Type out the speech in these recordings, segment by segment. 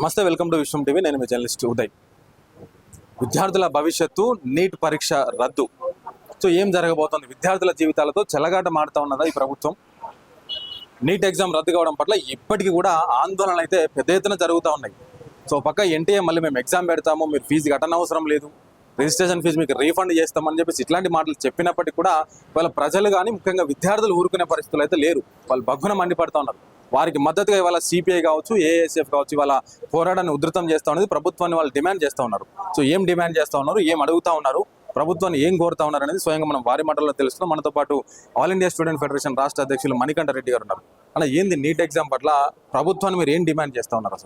నమస్తే, welcome to Vishwam TV. నేను మీ journalist Uday. విద్యార్థుల భవిష్యత్తు నీట్ పరీక్ష రద్దు. సో ఏం జరగబోతోంది? విద్యార్థుల జీవితాలతో చెలగాట మాడుతూ ఉన్నదా ఈ ప్రభుత్వం? నీట్ ఎగ్జామ్ రద్దు కావడం పట్ల ఇప్పటికీ కూడా ఆందోళనలు అయితే పెద్ద ఎత్తున జరుగుతూ ఉన్నాయి. సో పక్క ఎన్టీఏ మళ్ళీ మేము ఎగ్జామ్ పెడతాము, మీరు ఫీజు కట్టనవసరం లేదు, రిజిస్ట్రేషన్ ఫీజు మీకు రీఫండ్ చేస్తామని చెప్పేసి ఇట్లాంటి మాటలు చెప్పినప్పటికీ కూడా వాళ్ళ ప్రజలు కానీ ముఖ్యంగా విద్యార్థులు ఊరుకునే పరిస్థితులు అయితే లేరు. వాళ్ళు బగ్గున మండిపడుతూ ఉన్నారు. వారికి మద్దతుగా ఇవాళ సిపిఐ కావచ్చు, ఏఎస్ఎఫ్ కావచ్చు, ఇవాళ పోరాటాన్ని ఉధృతం చేస్తూ ఉన్నది. ప్రభుత్వాన్ని వాళ్ళు డిమాండ్ చేస్తూ ఉన్నారు. సో ఏం డిమాండ్ చేస్తూ ఉన్నారు, ఏం అడుగుతూ ఉన్నారు, ప్రభుత్వాన్ని ఏం కోరుతా ఉన్నారు అనేది స్వయంగా మనం వారి మాటల్లో తెలుస్తున్నాం. మనతో పాటు ఆల్ ఇండియా స్టూడెంట్ ఫెడరేషన్ రాష్ట్ర అధ్యక్షులు మణికంఠ రెడ్డి గారు ఉన్నారు. అలా ఏంది నీట్ ఎగ్జామ్ పట్ల ప్రభుత్వాన్ని మీరు ఏం డిమాండ్ చేస్తూ ఉన్నారు?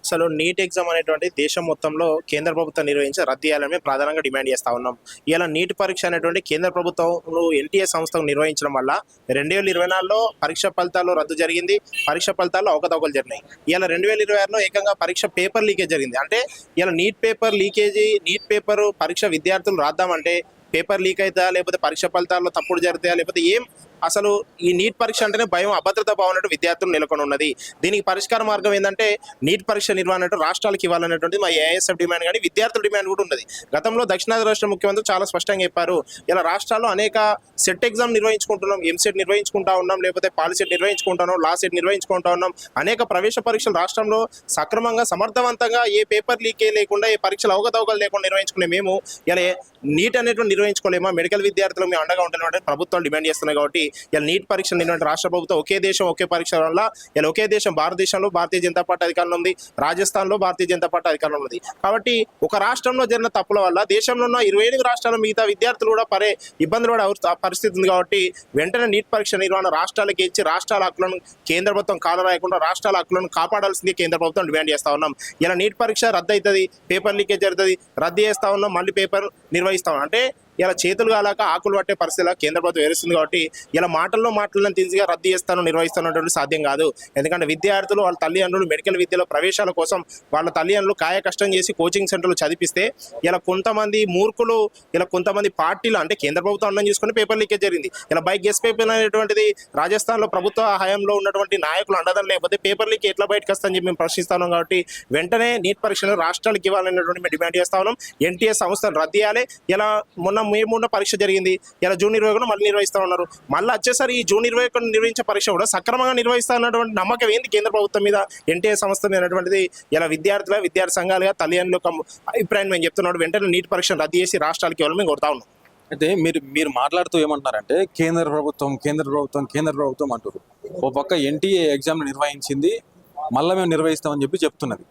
అసలు నీట్ ఎగ్జామ్ అనేటువంటి దేశం మొత్తంలో కేంద్ర ప్రభుత్వం నిర్వహించి రద్దు చేయాలని ప్రధానంగా డిమాండ్ చేస్తా ఉన్నాం. ఇలా నీట్ పరీక్ష అనేటువంటి కేంద్ర ప్రభుత్వం ఎన్టీఏ సంస్థకు నిర్వహించడం వల్ల 2024లో పరీక్ష ఫలితాల్లో రద్దు జరిగింది. పరీక్ష ఫలితాల్లో అవకతవకలు జరిగినాయి. ఇలా 2026లో ఏకంగా పరీక్ష పేపర్ లీకేజ్ జరిగింది. అంటే ఇలా neat paper leakage, neat paper పరీక్ష విద్యార్థులు రాద్దామంటే పేపర్ లీక్ అవుతా, లేకపోతే పరీక్ష ఫలితాల్లో తప్పుడు జరుగుతాయా, లేకపోతే ఏం అసలు ఈ నీట్ పరీక్ష అంటేనే భయం, అభద్రత భావన విద్యార్థులు నెలకొని ఉన్నది. దీనికి పరిష్కార మార్గం ఏంటంటే నీట్ పరీక్ష నిర్వహణ రాష్ట్రాలకు ఇవ్వాలనేటువంటి మా ఏఎస్ఎఫ్ డిమాండ్, కానీ విద్యార్థుల డిమాండ్ కూడా ఉన్నది. గతంలో దక్షిణాది రాష్ట్ర ముఖ్యమంత్రి చాలా స్పష్టంగా చెప్పారు, ఇలా రాష్ట్రాల్లో అనేక సెట్ ఎగ్జామ్ నిర్వహించుకుంటున్నాం, ఎంసెట్ నిర్వహించుకుంటా ఉన్నాం, లేకపోతే పాలిసెట్ నిర్వహించుకుంటున్నాం, లా సెట్ నిర్వహించుకుంటా ఉన్నాం. అనేక ప్రవేశ పరీక్షలు రాష్ట్రంలో సక్రమంగా సమర్థవంతంగా ఏ పేపర్ లీకే లేకుండా, ఏ పరీక్షలు అవకతవకలు లేకుండా నిర్వహించుకునే మేము ఇలా నీట్ అనేటువంటి నిర్వహించుకోలేమా? మెడికల్ విద్యార్థులు మేము అండగా ఉండాలంటే ప్రభుత్వాలు డిమాండ్ చేస్తున్నాయి. కాబట్టి ఇలా నీట్ పరీక్ష నిర్వహించిన రాష్ట్ర ప్రభుత్వం ఒకే దేశం ఒకే పరీక్ష వల్ల ఇలా ఒకే దేశం భారతదేశంలో భారతీయ జనతా పార్టీ అధికారంలో ఉంది, రాజస్థాన్లో భారతీయ జనతా పార్టీ అధికారంలో ఉంది. కాబట్టి ఒక రాష్ట్రంలో జరిగిన తప్పుల వల్ల దేశంలో ఉన్న 28 రాష్ట్రాల మిగతా విద్యార్థులు కూడా ఇబ్బందులు పడే పరిస్థితి ఉంది. కాబట్టి వెంటనే నీట్ పరీక్ష నిర్వహణ రాష్ట్రాలకి ఇచ్చి రాష్ట్రాల హక్కులను కేంద్ర ప్రభుత్వం కాలరాయకుండా రాష్ట్రాల హక్కులను కాపాడాల్సింది కేంద్ర ప్రభుత్వం డిమాండ్ చేస్తా ఉన్నాం. ఇలా నీట్ పరీక్ష రద్దు అవుతుంది, పేపర్ లీకేజ్ జరుగుతుంది, రద్దు చేస్తా ఉన్నాం, మళ్ళీ పేపర్ నిర్వహిస్తాం అంటే ఇలా చేతులు కాలాక ఆకులు పట్టే పరిస్థితిలో కేంద్ర ప్రభుత్వం ఏరుస్తుంది. కాబట్టి ఇలా మాటలను తీసిగా రద్దు చేస్తాను, నిర్వహిస్తాను సాధ్యం కాదు. ఎందుకంటే విద్యార్థులు వాళ్ళ తల్లిదండ్రులు మెడికల్ విద్యలో ప్రవేశాల కోసం వాళ్ళ తల్లిదండ్రులు కాయ కష్టం చేసి కోచింగ్ సెంటర్లు చదివిస్తే ఇలా కొంతమంది మూర్ఖులు, ఇలా కొంతమంది పార్టీలు అంటే కేంద్ర ప్రభుత్వం అన్నం చేసుకుని పేపర్ లీకేజ్ జరిగింది. ఇలా బై గెస్ పేపర్ అనేటువంటిది రాజస్థాన్లో ప్రభుత్వ హయాంలో ఉన్నటువంటి నాయకులు అండదని లేకపోతే పేపర్ లీక్ ఎట్లా బయటకు వస్తుందని చెప్పి మేము ప్రశ్నిస్తాం. కాబట్టి వెంటనే నీట్ పరీక్షను రాష్ట్రాలకు ఇవ్వాలనేటువంటి మేము డిమాండ్ చేస్తా ఉన్నాం. ఎన్టీఏ సంస్థను రద్దు చేయాలి. ఇలా మొన్న మే 3 పరీక్ష జరిగింది, ఇలా జూన్ 21 మళ్ళీ నిర్వహిస్తా ఉన్నారు. మళ్ళీ వచ్చేసరి ఈ జూన్ 21 నిర్వహించే పరీక్ష కూడా సక్రమంగా నిర్వహిస్తా అన్నటువంటి నమ్మకం ఏంది కేంద్ర ప్రభుత్వం మీద, ఎన్టీఏ సంస్థ మీద అనేటువంటిది ఇలా విద్యార్థి సంఘాలుగా తల్లిదండ్రుల అభిప్రాయం మేము చెప్తున్నాడు. వెంటనే నీట్ పరీక్షను రద్దు చేసి రాష్ట్రాలకి ఇవ్వాలని మేము కోరుతా ఉన్నాం. అయితే మీరు మాట్లాడుతూ ఏమంటున్నారంటే కేంద్ర ప్రభుత్వం అంటారు. ఓ పక్క ఎన్టీఏ ఎగ్జామ్ నిర్వహించింది, మళ్ళీ మేము నిర్వహిస్తామని చెప్తున్నది.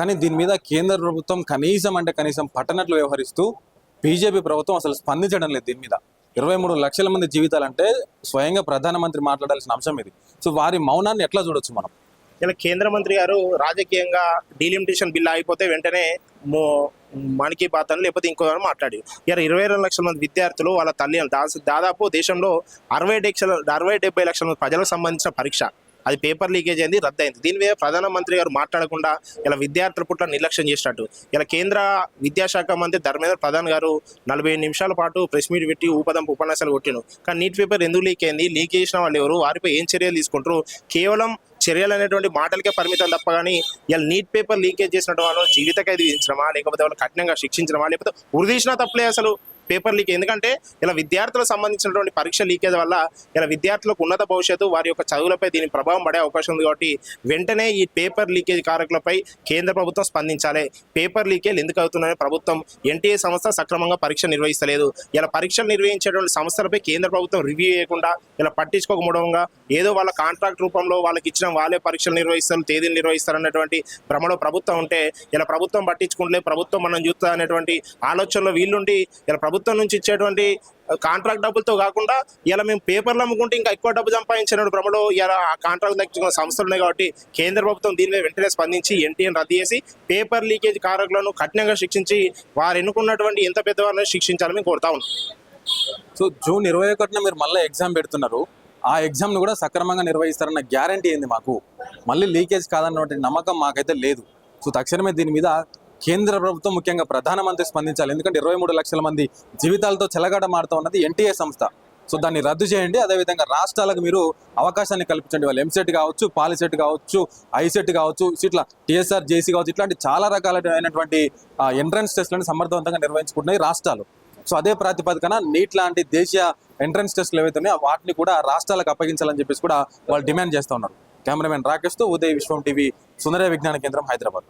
కానీ దీని మీద కేంద్ర ప్రభుత్వం కనీసం పట్టనట్లు వ్యవహరిస్తూ బీజేపీ ప్రభుత్వం అసలు స్పందించడం లేదు. దీని మీద 23 లక్షల మంది జీవితాలంటే స్వయంగా ప్రధానమంత్రి మాట్లాడాల్సిన అంశం ఇది. సో వారి మౌనాన్ని ఎట్లా చూడొచ్చు మనం? ఇలా కేంద్ర మంత్రి గారు రాజకీయంగా డీలిమిటేషన్ బిల్ అయిపోతే వెంటనే మన్ కీ బాత్ అని లేకపోతే ఇంకో మాట్లాడి ఇలా 22 లక్షల మంది విద్యార్థులు వాళ్ళ తల్లిదండ్రులు దాదాపు దేశంలో 60-70 లక్షల మంది ప్రజలకు సంబంధించిన పరీక్ష అది పేపర్ లీకేజ్ అయింది, రద్దయింది. దీని మీద ప్రధానమంత్రి గారు మాట్లాడకుండా ఇలా విద్యార్థుల పుట్ల నిర్లక్ష్యం చేసినట్టు ఇలా కేంద్ర విద్యాశాఖ మంత్రి ధర్మేంద్ర ప్రధాన్ గారు 45 నిమిషాల పాటు ప్రెస్ మీట్ పెట్టి ఉపన్యాసాలు కొట్టిను. కానీ నీట్ పేపర్ ఎందుకు లీక్ అయింది, లీక్ చేసిన వాళ్ళు ఎవరు, వారిపై ఏం చర్యలు తీసుకుంటారు, కేవలం చర్యలు అనేటువంటి మాటలకే పరిమితం తప్ప కానీ ఇలా నీట్ పేపర్ లీకేజ్ చేసినట్టు వాళ్ళు జీవిత ఖైదు విధించడమా, లేకపోతే వాళ్ళు కఠినంగా శిక్షించడమా, లేకపోతే ఉరిదీసినా తప్పలే అసలు పేపర్ లీక్. ఎందుకంటే ఇలా విద్యార్థులకు సంబంధించినటువంటి పరీక్ష లీకేజ్ వల్ల ఇలా విద్యార్థులకు ఉన్నత భవిష్యత్తు, వారి యొక్క చదువులపై దీని ప్రభావం పడే అవకాశం ఉంది. కాబట్టి వెంటనే ఈ పేపర్ లీకేజ్ కారకులపై కేంద్ర ప్రభుత్వం స్పందించాలి. పేపర్ లీకేజ్ ఎందుకు అవుతున్నాయని ప్రభుత్వం ఎన్టీఏ సంస్థ సక్రమంగా పరీక్ష నిర్వహిస్తలేదు. ఇలా పరీక్షలు నిర్వహించేటువంటి సంస్థలపై కేంద్ర ప్రభుత్వం రివ్యూ చేయకుండా ఇలా పట్టించుకోకపోవడంగా ఏదో వాళ్ళ కాంట్రాక్ట్ రూపంలో వాళ్ళకి ఇచ్చిన వాళ్ళే పరీక్షలు నిర్వహిస్తారు, తేదీలు నిర్వహిస్తారు అన్నటువంటి భ్రమలో ప్రభుత్వం ఉంటే ఇలా ప్రభుత్వం పట్టించుకుంటే ప్రభుత్వం మనం చూస్తా అనేటువంటి ఆలోచనలో వీళ్ళుండి ఇలా ప్రభుత్వం నుంచి ఇచ్చేటువంటి కాంట్రాక్ట్ డబ్బులతో కాకుండా ఇలా మేము పేపర్లు అమ్ముకుంటే ఇంకా ఎక్కువ డబ్బు సంపాదించిన భ్రమలో ఇలా ఆ కాంట్రాక్ట్ దక్కిన సంస్థలు ఉన్నాయి. కాబట్టి కేంద్ర ప్రభుత్వం దీని మీద వెంటనే స్పందించి ఎన్టీఏని రద్దు చేసి పేపర్ లీకేజ్ కారకులను కఠినంగా శిక్షించి వారు ఎన్నుకున్నటువంటి ఎంత పెద్దవారిని శిక్షించాలని కోరుతా ఉన్నాం. సో జూన్ 21 మీరు మళ్ళీ ఎగ్జామ్ పెడుతున్నారు, ఆ ఎగ్జామ్ను కూడా సక్రమంగా నిర్వహిస్తారన్న గ్యారంటీ ఏంది మాకు? మళ్ళీ లీకేజ్ కాదన్నటువంటి నమ్మకం మాకైతే లేదు. సో తక్షణమే దీని మీద కేంద్ర ప్రభుత్వం ముఖ్యంగా ప్రధానమంత్రి స్పందించాలి. ఎందుకంటే 23 లక్షల మంది జీవితాలతో చెలగాట మారుతూ ఉన్నది ఎన్టీఏ సంస్థ. సో దాన్ని రద్దు చేయండి. అదేవిధంగా రాష్ట్రాలకు మీరు అవకాశాన్ని కల్పించండి. వాళ్ళు ఎంసెట్ కావచ్చు, పాలిసెట్ కావచ్చు, ఐసెట్ కావచ్చు, ఇట్లా టీఎస్ఆర్, జేసీ కావచ్చు, ఇట్లాంటి చాలా రకాలైనటువంటి ఎంట్రన్స్ టెస్ట్లను సమర్థవంతంగా నిర్వహించుకుంటున్నాయి రాష్ట్రాలు. సో అదే ప్రాతిపదికన నీట్ లాంటి దేశీయ ఎంట్రన్స్ టెస్టులు ఏవైతే ఉన్నాయో వాటిని కూడా రాష్ట్రాలకు అప్పగించాలని చెప్పేసి కూడా వాళ్ళు డిమాండ్ చేస్తూ ఉన్నారు. కెమెరామెన్ రాకేష్తో ఉదయ్, విశ్వం టీవీ, సుందరయ్య విజ్ఞాన కేంద్రం, హైదరాబాద్.